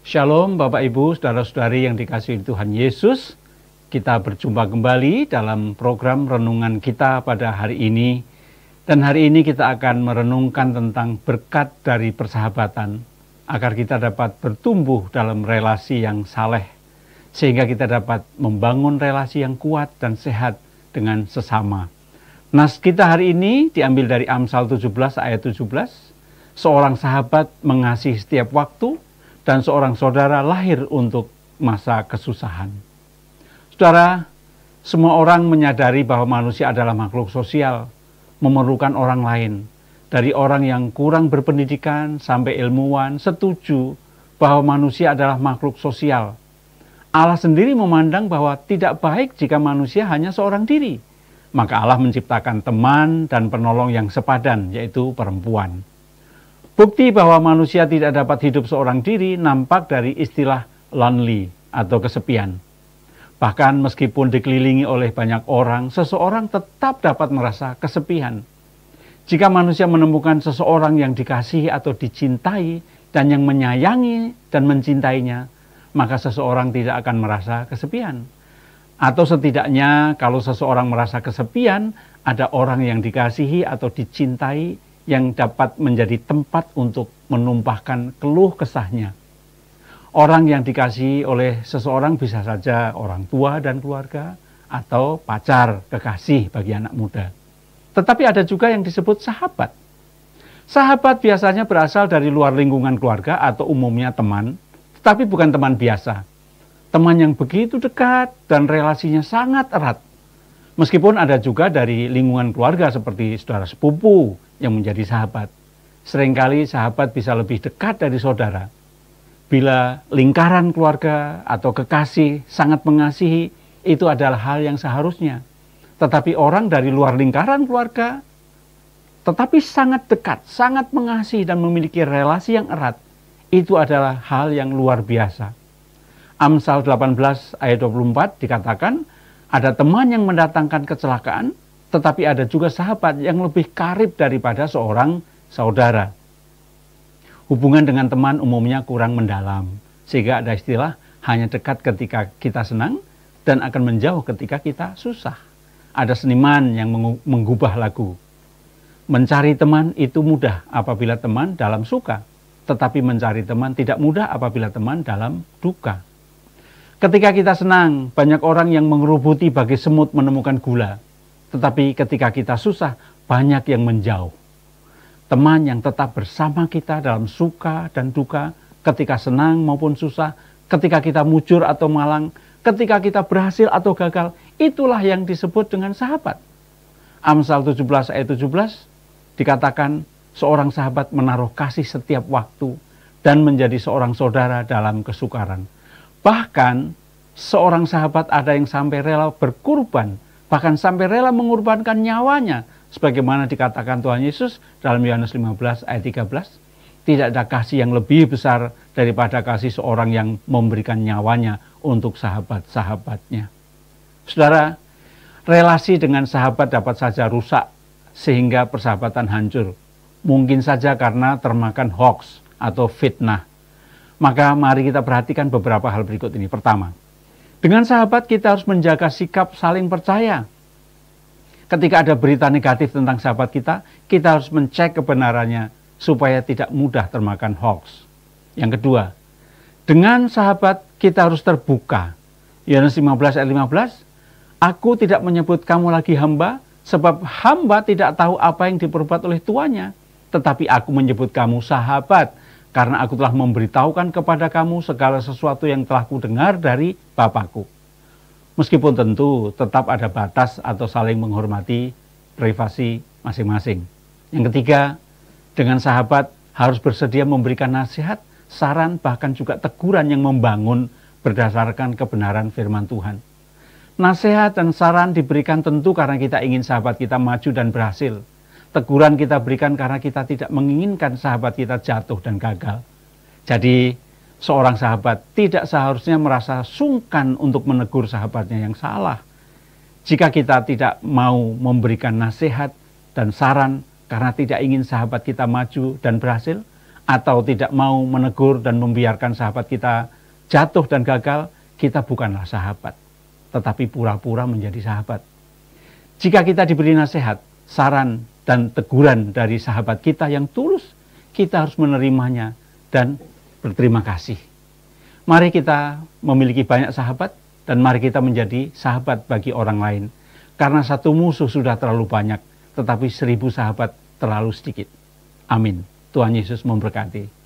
Shalom Bapak Ibu, saudara-saudari yang dikasihi Tuhan Yesus. Kita berjumpa kembali dalam program renungan kita pada hari ini. Dan hari ini kita akan merenungkan tentang berkat dari persahabatan, agar kita dapat bertumbuh dalam relasi yang saleh, sehingga kita dapat membangun relasi yang kuat dan sehat dengan sesama. Nas kita hari ini diambil dari Amsal 17 ayat 17. Seorang sahabat mengasihi setiap waktu, dan seorang saudara lahir untuk masa kesusahan. Saudara, semua orang menyadari bahwa manusia adalah makhluk sosial, memerlukan orang lain. Dari orang yang kurang berpendidikan sampai ilmuwan setuju bahwa manusia adalah makhluk sosial. Allah sendiri memandang bahwa tidak baik jika manusia hanya seorang diri. Maka Allah menciptakan teman dan penolong yang sepadan, yaitu perempuan. Bukti bahwa manusia tidak dapat hidup seorang diri nampak dari istilah lonely atau kesepian. Bahkan meskipun dikelilingi oleh banyak orang, seseorang tetap dapat merasa kesepian. Jika manusia menemukan seseorang yang dikasihi atau dicintai dan yang menyayangi dan mencintainya, maka seseorang tidak akan merasa kesepian. Atau setidaknya kalau seseorang merasa kesepian, ada orang yang dikasihi atau dicintai yang dapat menjadi tempat untuk menumpahkan keluh kesahnya. Orang yang dikasihi oleh seseorang bisa saja orang tua dan keluarga, atau pacar, kekasih bagi anak muda. Tetapi ada juga yang disebut sahabat. Sahabat biasanya berasal dari luar lingkungan keluarga atau umumnya teman, tetapi bukan teman biasa. Teman yang begitu dekat dan relasinya sangat erat. Meskipun ada juga dari lingkungan keluarga seperti saudara sepupu yang menjadi sahabat. Seringkali sahabat bisa lebih dekat dari saudara. Bila lingkaran keluarga atau kekasih sangat mengasihi, itu adalah hal yang seharusnya. Tetapi orang dari luar lingkaran keluarga, tetapi sangat dekat, sangat mengasihi dan memiliki relasi yang erat, itu adalah hal yang luar biasa. Amsal 18 ayat 24 dikatakan, ada teman yang mendatangkan kecelakaan, tetapi ada juga sahabat yang lebih karib daripada seorang saudara. Hubungan dengan teman umumnya kurang mendalam, sehingga ada istilah hanya dekat ketika kita senang dan akan menjauh ketika kita susah. Ada seniman yang menggubah lagu. Mencari teman itu mudah apabila teman dalam suka, tetapi mencari teman tidak mudah apabila teman dalam duka. Ketika kita senang, banyak orang yang mengerubuti bagi semut menemukan gula. Tetapi ketika kita susah, banyak yang menjauh. Teman yang tetap bersama kita dalam suka dan duka, ketika senang maupun susah, ketika kita mujur atau malang, ketika kita berhasil atau gagal, itulah yang disebut dengan sahabat. Amsal 17 ayat 17 dikatakan, seorang sahabat menaruh kasih setiap waktu dan menjadi seorang saudara dalam kesukaran. Bahkan seorang sahabat ada yang sampai rela berkorban, bahkan sampai rela mengorbankan nyawanya, sebagaimana dikatakan Tuhan Yesus dalam Yohanes 15 ayat 13. Tidak ada kasih yang lebih besar daripada kasih seorang yang memberikan nyawanya untuk sahabat-sahabatnya. Saudara, relasi dengan sahabat dapat saja rusak sehingga persahabatan hancur. Mungkin saja karena termakan hoax atau fitnah. Maka mari kita perhatikan beberapa hal berikut ini. Pertama, dengan sahabat kita harus menjaga sikap saling percaya. Ketika ada berita negatif tentang sahabat kita harus mencek kebenarannya supaya tidak mudah termakan hoax. Yang kedua, dengan sahabat kita harus terbuka. Yohanes 15 ayat 15, aku tidak menyebut kamu lagi hamba, sebab hamba tidak tahu apa yang diperbuat oleh tuannya. Tetapi aku menyebut kamu sahabat, karena aku telah memberitahukan kepada kamu segala sesuatu yang telah kudengar dari Bapakku. Meskipun tentu tetap ada batas atau saling menghormati privasi masing-masing. Yang ketiga, dengan sahabat harus bersedia memberikan nasihat, saran, bahkan juga teguran yang membangun berdasarkan kebenaran firman Tuhan. Nasihat dan saran diberikan tentu karena kita ingin sahabat kita maju dan berhasil. Teguran kita berikan karena kita tidak menginginkan sahabat kita jatuh dan gagal. Jadi, seorang sahabat tidak seharusnya merasa sungkan untuk menegur sahabatnya yang salah. Jika kita tidak mau memberikan nasihat dan saran karena tidak ingin sahabat kita maju dan berhasil, atau tidak mau menegur dan membiarkan sahabat kita jatuh dan gagal, kita bukanlah sahabat, tetapi pura-pura menjadi sahabat. Jika kita diberi nasihat, saran, dan teguran dari sahabat kita yang tulus, kita harus menerimanya dan berterima kasih. Mari kita memiliki banyak sahabat, dan mari kita menjadi sahabat bagi orang lain. Karena satu musuh sudah terlalu banyak, tetapi 1000 sahabat terlalu sedikit. Amin. Tuhan Yesus memberkati.